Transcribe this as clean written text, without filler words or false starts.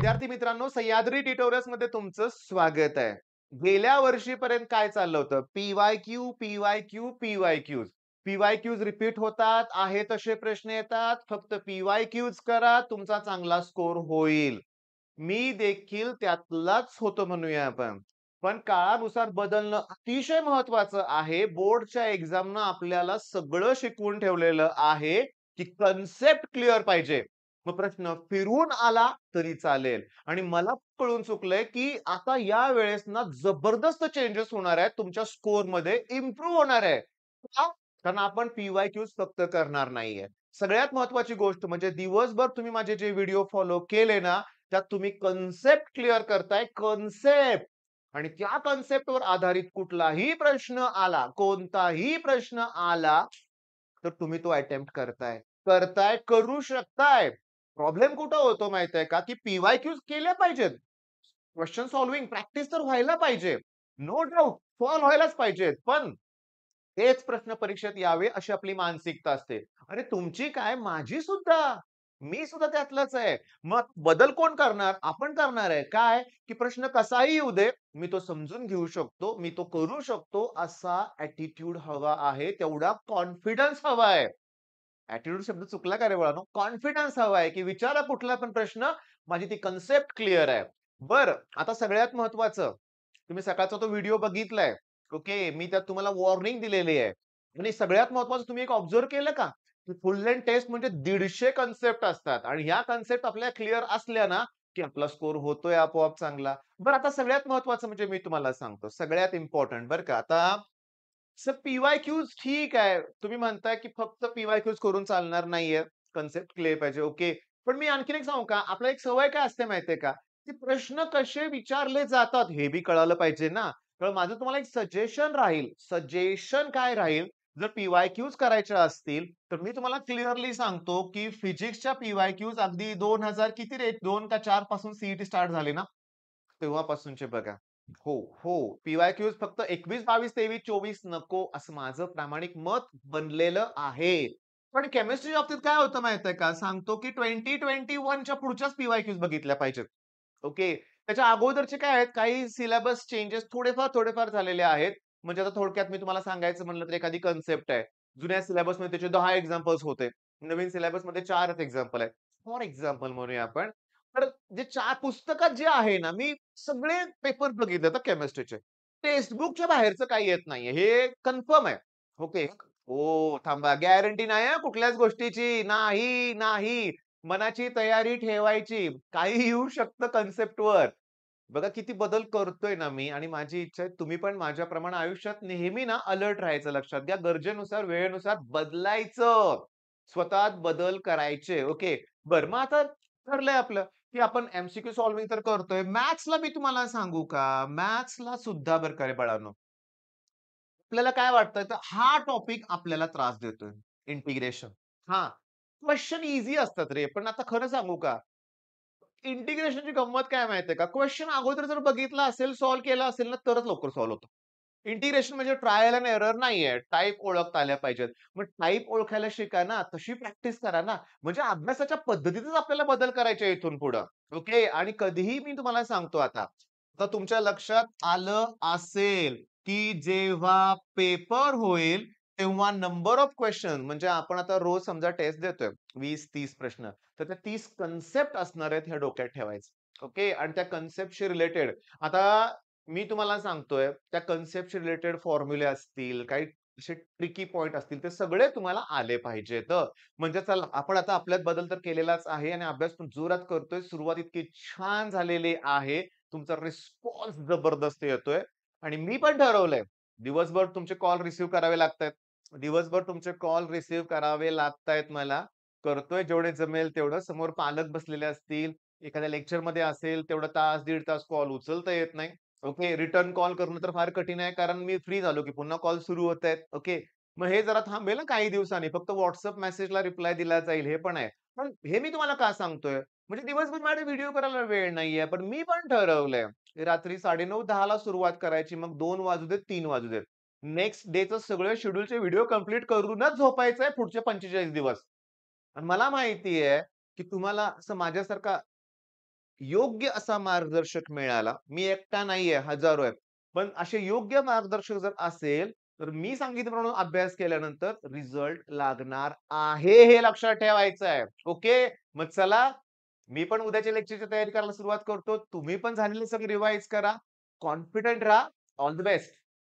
विद्यार्थी मित्रांनो, सह्याद्री ट्युटोरियल्स मध्ये तुमचं स्वागत आहे. गेल्या वर्षीपर्यंत काय चाललं होतं? P-Y-Q, P-Y-Q, P-Y-cues. P-Y-cues repeat होतात, आहे तसे प्रश्न येतात. फक्त पी-वाय-क्यूज करा, तुमचा चांगला स्कोर होईल. मी देखील त्यातलाच होतो म्हणूया आपण. पण काळानुसार बदलणं अतिशय महत्वाचं आहे. बोर्डच्या एक्झामनं आपल्याला सगळं शिकवून ठेवलेलं आहे, की कन्सेप्ट क्लिअर पाहिजे. मग प्रश्न फिरून आला तरी चालेल. आणि मला कळून चुकलंय, की आता या वेळेस ना जबरदस्त चेंजेस होणार आहेत. तुमच्या स्कोरमध्ये इम्प्रूव्ह होणार आहे. का? कारण आपण पी-वाय-क्यूज फक्त करणार नाहीये. सगळ्यात महत्वाची गोष्ट म्हणजे दिवसभर तुम्ही माझे जे व्हिडिओ फॉलो केले ना, त्यात तुम्ही कन्सेप्ट क्लिअर करताय, कन्सेप्ट. आणि त्या कन्सेप्टवर आधारित कुठलाही प्रश्न आला, कोणताही प्रश्न आला, तर तुम्ही तो अटेम्प्ट करताय. करू शकताय. प्रॉब्लेम कुठं होतो माहितीये का, की पी-वाय-क्यूज केल्या पाहिजेत. क्वेशन सॉल्व्हिंग प्रॅक्टिस तर व्हायला पाहिजे. नो डाउट सॉल्व्ह व्हायलाच पाहिजेत. पण तेच प्रश्न परीक्षेत यावे अशी आपली मानसिकता असते. अरे तुमची काय, माझी सुद्धा. मी सुद्धा त्यातलाच आहे. मग बदल कोण करणार? आपण करणार आहे. काय? की प्रश्न कसाही येऊ दे, मी तो समजून घेऊ शकतो, मी तो करू शकतो असा ॲटिट्यूड हवा आहे. तेवढा कॉन्फिडन्स हवा आहे. ॲटिट्यूड शब्द चुकला का रे बाळांनो? कॉन्फिडन्स हवा आहे, की विचारा कुठला पण प्रश्न, माझी ती कन्सेप्ट क्लिअर आहे. बरं, आता सगळ्यात महत्त्वाचं, तुम्ही सकाळचा तो व्हिडिओ बघितलाय. ओके. मी त्यात तुम्हाला वॉर्निंग दिलेली आहे. आणि सगळ्यात महत्त्वाचं तुम्ही एक ऑब्झर्व्ह केलं का? की फुल लेंथ टेस्ट म्हणजे 150 कन्सेप्ट असतात आणि ह्या कन्सेप्ट आपल्या क्लिअर असल्या ना, की आपला स्कोर होतोय आपोआप चांगला. बरं आता सगळ्यात महत्त्वाचं म्हणजे मी तुम्हाला सांगतो, सगळ्यात इम्पोर्टंट बरं का. आता सर पी-वाय-क्यूज ठीक आहे. तुम्ही म्हणताय, की फक्त पी-वाय-क्यूज करून चालणार नाहीये. कन्सेप्ट क्लिअर पाहिजे. ओके. पण मी आणखीन एक सांगू का? आपल्याला एक सवय काय असते माहितीये का? की प्रश्न कसे विचारले जातात हे बी कळालं पाहिजे ना. तर माझं तुम्हाला एक सजेशन राहील. सजेशन काय राहील? जर पी-वाय-क्यूज करायच्या असतील, तर मी तुम्हाला क्लिअरली सांगतो, की फिजिक्सच्या पी-वाय-क्यूज अगदी 2000 किती रे 2 का 4 पासून सी स्टार्ट झाली ना? तेव्हापासूनचे बघा. हो, हो. पी-वाय-क्यूज फक्त 21, 22, 23, 24 नको असं माझं प्रामाणिक मत बनलेलं आहे. पण केमिस्ट्री बाबतीत काय होतं माहिती आहे का? सांगतो की 2021 च्या पुढच्याच पी-वाय-क्यूज बघितल्या पाहिजेत. ओके. त्याच्या अगोदरचे काय आहेत, काही सिलेबस चेंजेस थोडेफार झालेले आहेत. म्हणजे आता थोडक्यात मी तुम्हाला सांगायचं म्हणलं तर एखादी कन्सेप्ट आहे. जुन्या सिलेबसमध्ये त्याचे 10 एक्झाम्पल्स होते. नवीन सिलेबसमध्ये 4च एक्झाम्पल आहेत. फॉर एक्झाम्पल म्हणूया आपण. तर जे 4 पुस्तकात जे आहे ना, मी सगळे पेपर बघितले तर केमिस्ट्रीचे. टेक्स्ट बुकच्या बाहेरचं काही येत नाहीये. हे कन्फर्म आहे. ओके. हो, थांबा. गॅरंटी नाही हां कुठल्याच गोष्टीची. नाही, नाही. मनाची तयारी ठेवायची. काहीही येऊ शकतं कन्सेप्टवर. बघा किती बदल करतोय ना मी आणि माझी इच्छा आहे तुम्ही पण माझ्याप्रमाणे आयुष्यात नेहमी ना अलर्ट राहायचं. लक्षात घ्या. गरजेनुसार, वेळेनुसार बदलायचं. स्वतःत बदल करायचे. ओके. बरं मग आता ठरलंय आपलं, की आपण एम-सी-क्यू सॉल्व्हिंग तर करतोय. मॅथ्सला मी तुम्हाला सांगू का? मॅथ्सला सुद्धा बरं का रे बाळांनो, आपल्याला काय वाटतं तर हा टॉपिक आपल्याला त्रास देतोय. इंटिग्रेशन. हां. क्वेशन ईझी असतात रे. पण आता खरं सांगू का? इंटिग्रेशनची गंमत काय माहितीये का? क्वेशन अगोदर जर बघितला असेल, सॉल्व्ह केला असेल ना, तरच लवकर सॉल्व्ह होतो. इंटिग्रेशन म्हणजे ट्रायल एंड एरर नाहीये. टाइप ओळखता आल्या पाहिजेत. मग टाइप ओळखायला शिका ना, तशी प्रॅक्टिस करा ना. म्हणजे अभ्यासाच्या पद्धतीतच आपल्याला बदल करायचे आहे इथून पुढं. ओके. आणि कधीही मी तुम्हाला सांगतो आता, आता तुमच्या लक्षात आलं असेल, की जेव्हा पेपर होईल, तेव्हा नंबर ऑफ क्वेशन म्हणजे आपण आता रोज समजा टेस्ट देतोय 20-30 प्रश्न. तर त्या 30 कन्सेप्ट असणार आहेत हे डोक्यात ठेवायचं. ओके. आणि त्या कन्सेप्टशी रिलेटेड आता मी तुम्हाला सांगतोय, त्या कन्सेप्टशी रिलेटेड फॉर्म्युले असतील, काही असे ट्रिकी पॉइंट असतील, ते सगळे तुम्हाला आले पाहिजेत. म्हणजे चला आपण आता आपल्यात बदल तर केलेलाच आहे आणि अभ्यास पण जोरात करतोय. सुरुवात इतकी छान झालेली आहे. तुमचा रिस्पॉन्स जबरदस्त येतोय आणि मी पण ठरवलंय, दिवसभर तुमचे कॉल रिसीव्ह करावे लागतायत. दिवसभर तुमचे कॉल रिसीव्ह करावे लागतायत मला. करतोय जेवढे जमेल तेवढं. समोर पालक बसलेले असतील, एखाद्या लेक्चरमध्ये असेल, तेवढं तास, दीड तास कॉल उचलता येत नाही. ओके. रिटर्न कॉल करणं तर फार कठीण आहे, कारण मी फ्री झालो की पुन्हा कॉल सुरू होतायत. ओके. मग हे जरा थांबेल ना काही दिवसांनी. फक्त WhatsApp मेसेजला रिप्लाय दिला जाईल हे पण आहे. पण हे मी तुम्हाला का सांगतोय? म्हणजे दिवसभर माझ्याकडे व्हिडिओ करायला वेळ नाहीये. पण मी पण ठरवलंय, रात्री 9:30-10 ला सुरुवात करायची. मग 2 वाजू देत, 3 वाजू देत. नेक्स्ट डेचं सगळं शेड्यूलचे व्हिडिओ कंप्लीट करूनच झोपायचंय पुढचे 45 दिवस. आणि मला माहिती आहे, की तुम्हाला असं माझ्यासारखा योग्य असा मार्गदर्शक मिळाला. मी एकटा नाहीये, हजारो आहेत. पण असे योग्य मार्गदर्शक जर असेल, तर मी सांगितल्याप्रमाणे अभ्यास केल्यानंतर रिझल्ट लागणार आहे, हे लक्षात ठेवायचं आहे. ओके. मग चला, मी पण उद्याच्या लेक्चरची तयारी करायला सुरुवात करतो. तुम्ही पण झालेले सगळे रिवाईज करा. कॉन्फिडंट राहा. All the best.